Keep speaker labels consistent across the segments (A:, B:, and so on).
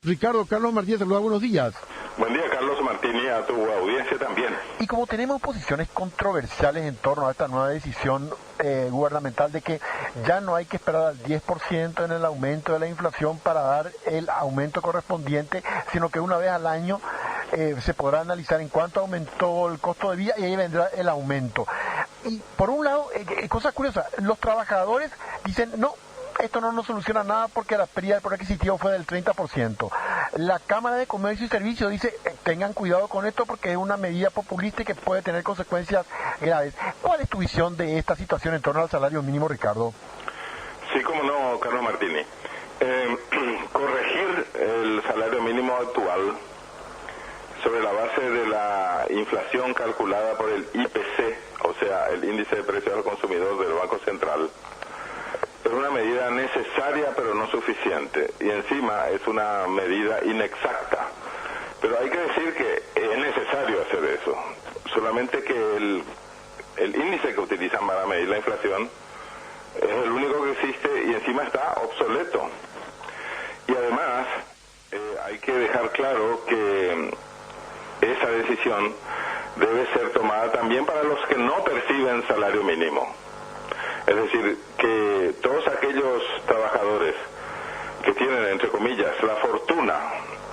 A: Ricardo, Carlos Martínez, saluda, buenos días.
B: Buen día, Carlos Martínez, a tu audiencia también.
C: Y como tenemos posiciones controversiales en torno a esta nueva decisión gubernamental de que ya no hay que esperar al 10% en el aumento de la inflación para dar el aumento correspondiente, sino que una vez al año se podrá analizar en cuánto aumentó el costo de vida y ahí vendrá el aumento. Y por un lado, cosa curiosa, los trabajadores dicen, no, esto no nos soluciona nada porque la pérdida del poder adquisitivo fue del 30%. La Cámara de Comercio y Servicios dice, tengan cuidado con esto porque es una medida populista y que puede tener consecuencias graves. ¿Cuál es tu visión de esta situación en torno al salario mínimo, Ricardo?
B: Sí, cómo no, Carlos Martínez. Corregir el salario mínimo actual sobre la base de la inflación calculada por el IPC, o sea, el índice de precios al consumidor del Banco Central, es una medida necesaria pero no suficiente, y encima es una medida inexacta. Pero hay que decir que es necesario hacer eso, solamente que el índice que utilizan para medir la inflación es el único que existe y encima está obsoleto. Y además hay que dejar claro que esa decisión debe ser tomada también para los que no perciben salario mínimo. Es decir, que todos aquellos trabajadores que tienen, entre comillas, la fortuna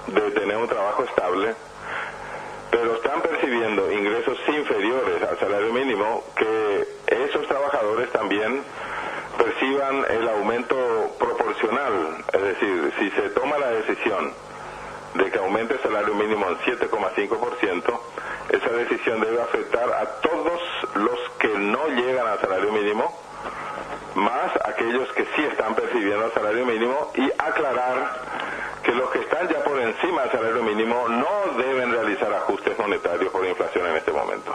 B: de tener un trabajo estable, pero están percibiendo ingresos inferiores al salario mínimo, que esos trabajadores también perciban el aumento proporcional. Es decir, si se toma la decisión de que aumente el salario mínimo en 7,5%, esa decisión debe afectar a todos los que no llegan al salario mínimo, más aquellos que sí están percibiendo el salario mínimo, y aclarar que los que están ya por encima del salario mínimo no deben realizar ajustes monetarios por inflación en este momento.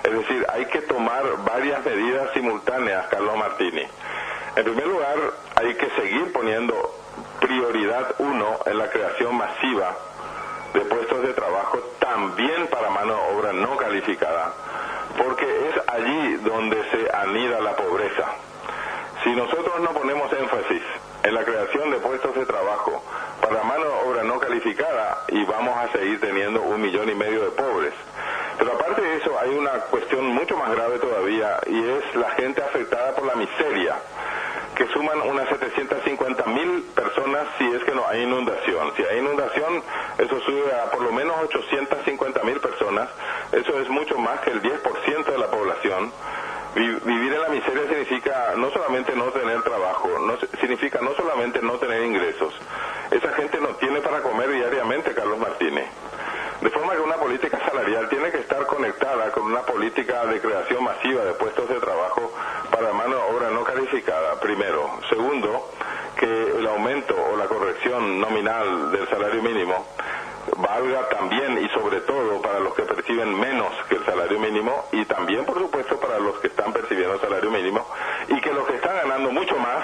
B: Es decir, hay que tomar varias medidas simultáneas, Carlos Martínez. En primer lugar, hay que seguir poniendo prioridad 1 en la creación masiva de puestos de trabajo, también para mano de obra no calificada, porque es allí donde se anida la pobreza. Si nosotros no ponemos énfasis en la creación de puestos de trabajo para mano de obra no calificada, y vamos a seguir teniendo 1,5 millones de pobres. Pero aparte de eso, hay una cuestión mucho más grave todavía, y es la gente afectada por la miseria, que suman unas 750.000 personas si es que no hay inundación. Si hay inundación, eso sube a por lo menos 850.000 personas. Eso es mucho más que el 10% de la población. Vivir en la miseria significa no solamente no tener trabajo, significa no solamente no tener ingresos. Esa gente no tiene para comer diariamente, Carlos Martínez. De forma que una política salarial tiene que estar conectada con una política de creación masiva de puestos de trabajo para mano de obra no calificada, primero. Segundo, que el aumento o la corrección nominal del salario mínimo valga también y sobre todo para los que perciben menos que el salario mínimo, y también, por supuesto, para los que están percibiendo el salario mínimo, y que los que están ganando mucho más,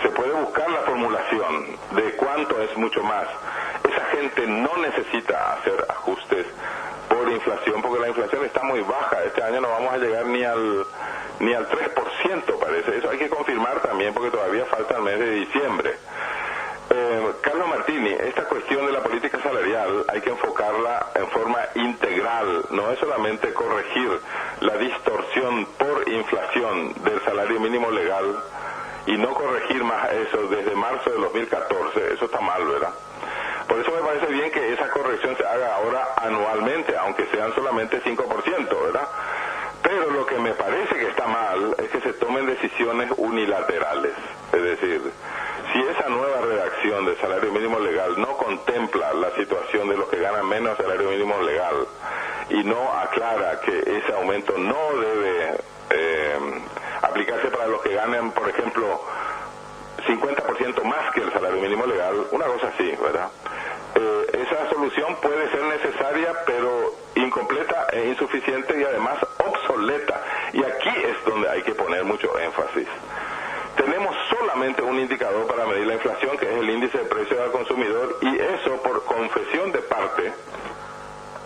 B: se puede buscar la formulación de cuánto es mucho más. Esa gente no necesita hacer ajustes por inflación, porque la inflación está muy baja. Este año no vamos a llegar ni al 3%, parece. Eso hay que confirmar también, porque todavía falta el mes de diciembre. Carlos Martínez, esta cuestión de la política salarial hay que enfocarla en forma integral. No es solamente corregir la distorsión por inflación del salario mínimo legal y no corregir más eso desde marzo de 2014. Eso está mal, ¿verdad? Por eso me parece bien que esa corrección se haga ahora anualmente, aunque sean solamente 5%, ¿verdad? Pero lo que me parece que está mal es que se tomen decisiones unilaterales. Es decir, si esa nueva redacción del salario mínimo legal no contempla la situación de los que ganan menos salario mínimo legal y no aclara que ese aumento no debe aplicarse para los que ganan, por ejemplo, 50% más que el salario mínimo legal, una cosa así, ¿verdad? Esa solución puede ser necesaria, pero incompleta e insuficiente, y además obsoleta. Y aquí es donde hay que poner mucho énfasis. Tenemos solamente un indicador para medir la inflación, que es el índice de precios al consumidor, y eso, por confesión de parte,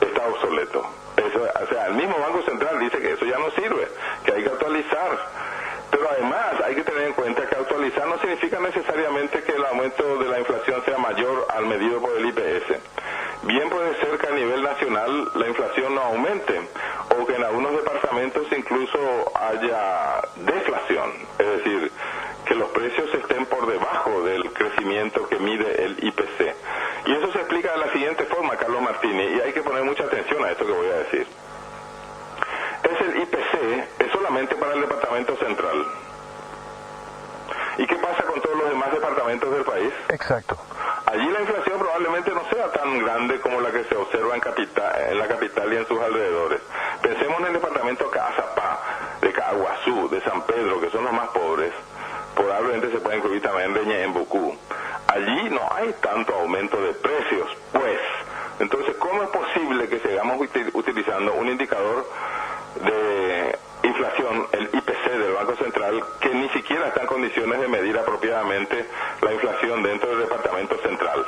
B: está obsoleto. Eso, o sea, el mismo Banco Central dice que eso ya no sirve, que hay que actualizar. Pero además hay que tener en cuenta que actualizar no significa necesariamente que el aumento de la inflación sea mayor bien puede ser que a nivel nacional la inflación no aumente, o que en algunos departamentos incluso haya deflación, es decir, que los precios estén por debajo del crecimiento que mide el IPC. Y eso se explica de la siguiente forma, Carlos Martini, y hay que poner mucha atención a esto que voy a decir. El IPC es solamente para el departamento central. ¿Y qué pasa con todos los demás departamentos del país?
C: Exacto.
B: Allí la inflación probablemente no sea tan grande como la que se observa en la capital y en sus alrededores. Pensemos en el departamento Caazapá, de Caaguazú, de San Pedro, que son los más pobres. Probablemente se puede incluir también de Ñeembucú. Allí no hay tanto aumento de precios, pues. Entonces, ¿cómo es posible que sigamos utilizando un indicador de inflación, el IPC del Banco Central, que ni siquiera está en condiciones de medir apropiadamente la inflación dentro del departamento central?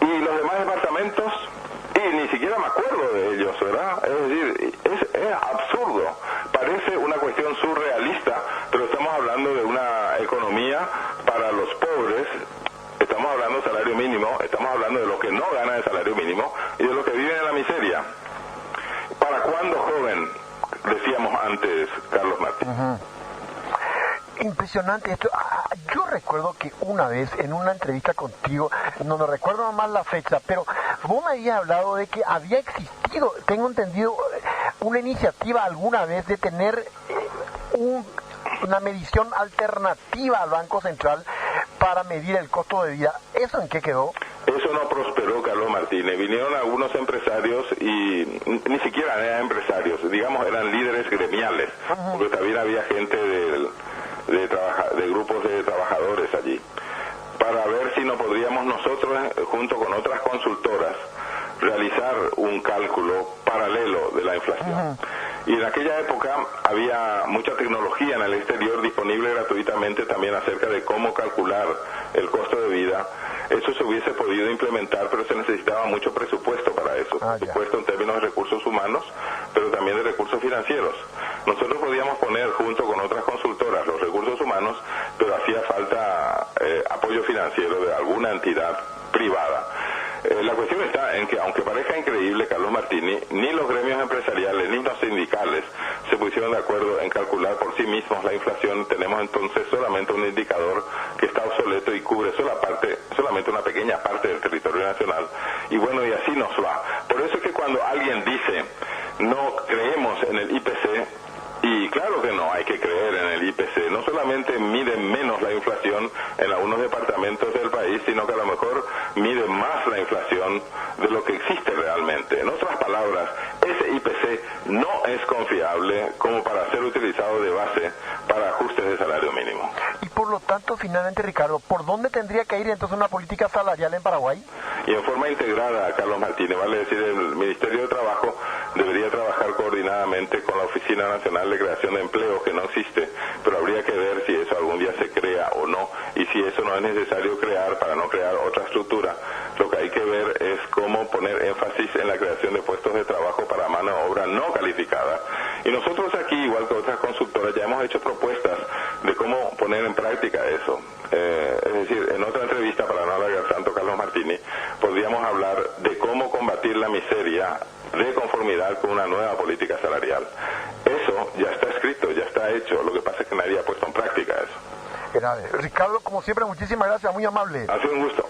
B: Y los demás departamentos, y ni siquiera me acuerdo de ellos, ¿verdad? Es decir, es absurdo, parece una cuestión surrealista, pero estamos hablando de una economía para los pobres, estamos hablando de salario mínimo, estamos hablando de los que no ganan el salario mínimo y de los que viven en la miseria. ¿Para cuándo, joven? Decíamos antes, Carlos Martín.
C: Impresionante esto. Yo recuerdo que una vez en una entrevista contigo, no me recuerdo más la fecha, pero vos me habías hablado de que había existido, tengo entendido, una iniciativa alguna vez de tener una medición alternativa al Banco Central para medir el costo de vida. ¿Eso en qué quedó?
B: Eso no prosperó, Carlos Martínez. Vinieron algunos empresarios y ni siquiera eran empresarios, digamos, eran líderes gremiales, porque también había gente de grupos de trabajadores allí, para ver si no podríamos nosotros, junto con otras consultoras, realizar un cálculo paralelo de la inflación. Y en aquella época había mucha tecnología en el exterior disponible gratuitamente también acerca de cómo calcular el costo de vida. Eso se hubiese podido implementar, pero se necesitaba mucho presupuesto para eso. Presupuesto en términos de recursos humanos, pero también de recursos financieros. Nosotros podíamos poner junto con otras consultoras los recursos humanos, pero hacía falta apoyo financiero de alguna entidad privada. La cuestión está en que, aunque parezca increíble, Carlos Martini, ni los gremios empresariales ni los sindicales se pusieron de acuerdo en calcular por sí mismos la inflación. Tenemos entonces solamente un indicador que está obsoleto y cubre solamente una pequeña parte del territorio nacional. Y bueno, y así nos va. Por eso es que cuando alguien dice, no creemos en el IPC, y claro que no hay que creer en el IPC, no solamente mide menos la inflación en algunos departamentos del país, sino que a lo mejor mide más la inflación de lo que existe realmente. En otras palabras, ese IPC no es confiable como para ser utilizado de base para ajustes de salario mínimo.
C: Y por lo tanto, finalmente, Ricardo, ¿por dónde tendría que ir entonces una política salarial en Paraguay?
B: Y en forma integrada, Carlos Martínez, vale decir, el Ministerio de Trabajo debería trabajar coordinadamente con la Oficina Nacional de Creación de Empleo, que no existe, pero habría que ver si eso algún día se crea o no, y si eso no es necesario crear para no crear otra estructura. Lo que hay que ver es cómo poner énfasis en la creación de puestos de trabajo para mano de obra no calificada. Y nosotros aquí, igual que otras consultoras, ya hemos hecho propuestas de cómo poner en práctica eso. Es decir, en otra entrevista, para no alargar tanto, Carlos Martini, podríamos hablar de cómo combatir la miseria de conformidad con una nueva política salarial. Eso ya está escrito, ya está hecho, lo que pasa es que nadie ha puesto en práctica eso.
C: Ricardo, como siempre, muchísimas gracias, muy amable.
B: Ha sido un gusto.